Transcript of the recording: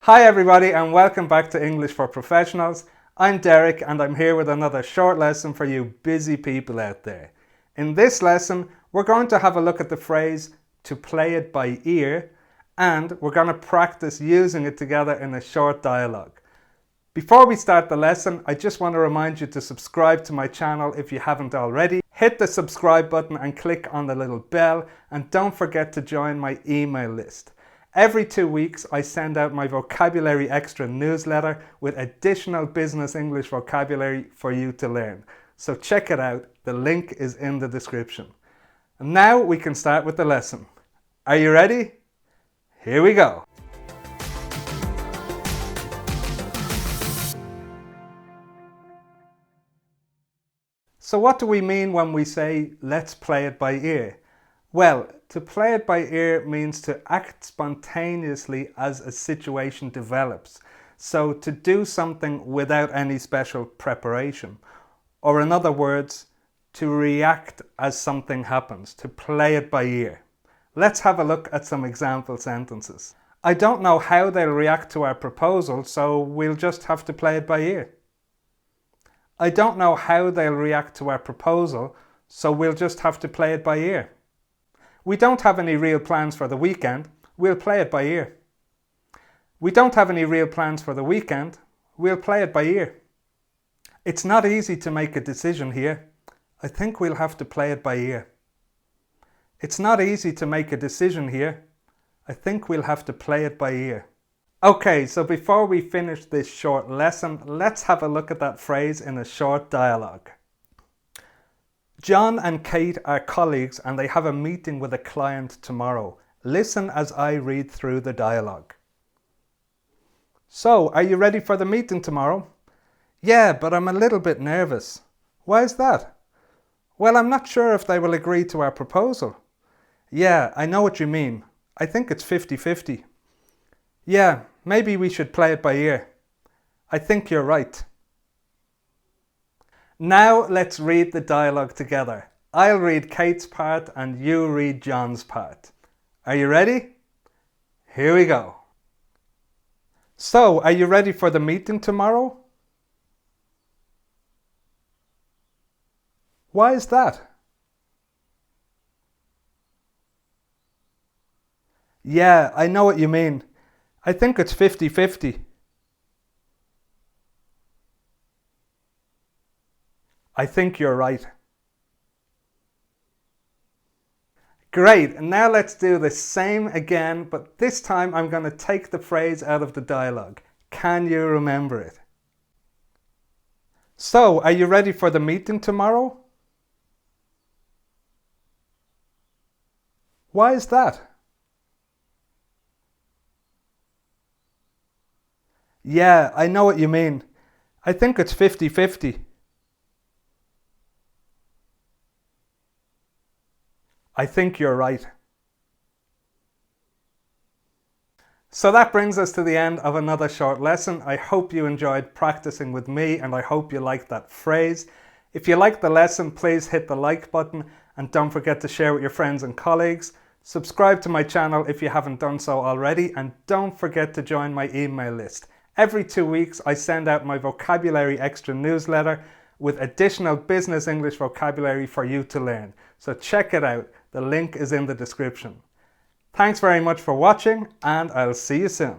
Hi everybody and welcome back to English for Professionals. I'm Derek and I'm here with another short lesson for you busy people out there. In this lesson, we're going to have a look at the phrase to play it by ear, and we're going to practice using it together in a short dialogue. Before we start the lesson, I just want to remind you to subscribe to my channel if you haven't already. Hit the subscribe button and click on the little bell, and don't forget to join my email list. Every 2 weeks, I send out my Vocabulary Extra newsletter with additional business English vocabulary for you to learn. So check it out. The link is in the description. And now we can start with the lesson. Are you ready? Here we go. So what do we mean when we say, let's play it by ear? Well, to play it by ear means to act spontaneously as a situation develops. So to do something without any special preparation. Or in other words, to react as something happens, to play it by ear. Let's have a look at some example sentences. I don't know how they'll react to our proposal, so we'll just have to play it by ear. I don't know how they'll react to our proposal, so we'll just have to play it by ear. We don't have any real plans for the weekend, we'll play it by ear. We don't have any real plans for the weekend, we'll play it by ear. It's not easy to make a decision here, I think we'll have to play it by ear. It's not easy to make a decision here, I think we'll have to play it by ear. Okay, so before we finish this short lesson, let's have a look at that phrase in a short dialogue. John and Kate are colleagues and they have a meeting with a client tomorrow. Listen as I read through the dialogue. So, are you ready for the meeting tomorrow? Yeah, but I'm a little bit nervous. Why is that? Well, I'm not sure if they will agree to our proposal. Yeah, I know what you mean. I think it's 50-50. Yeah, maybe we should play it by ear. I think you're right. Now let's read the dialogue together. I'll read Kate's part and you read John's part. Are you ready? Here we go. So, are you ready for the meeting tomorrow? Why is that? Yeah, I know what you mean. I think it's 50-50. I think you're right. Great, and now let's do the same again, but this time I'm going to take the phrase out of the dialogue. Can you remember it? So, are you ready for the meeting tomorrow? Why is that? Yeah, I know what you mean. I think it's 50-50. I think you're right. So that brings us to the end of another short lesson. I hope you enjoyed practicing with me and I hope you liked that phrase. If you liked the lesson, please hit the like button and don't forget to share with your friends and colleagues. Subscribe to my channel if you haven't done so already, and don't forget to join my email list. Every 2 weeks, I send out my Vocabulary Extra newsletter with additional business English vocabulary for you to learn. So check it out. The link is in the description. Thanks very much for watching, and I'll see you soon.